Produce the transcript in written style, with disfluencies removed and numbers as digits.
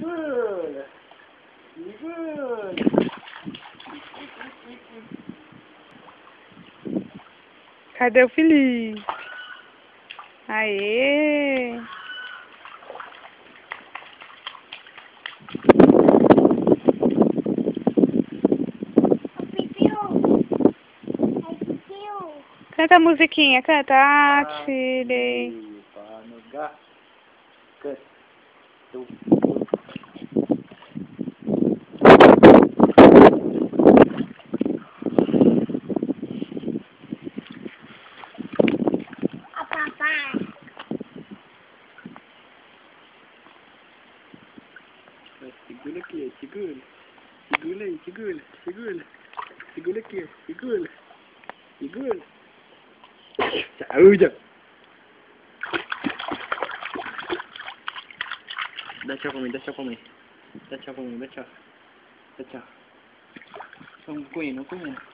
Sigul. Sigul. Cadê o filhinho? Aê! Canta a musiquinha, canta. Ah, tirei. Segura aqui, segura. Segura aí, segura, segura. Segura aqui, segura. Segura. Saúde. Dá tchau pra mim, dá tchau pra mim. Dá tchau pra mim, dá tchau. Dá tchau. Não comendo, não comendo.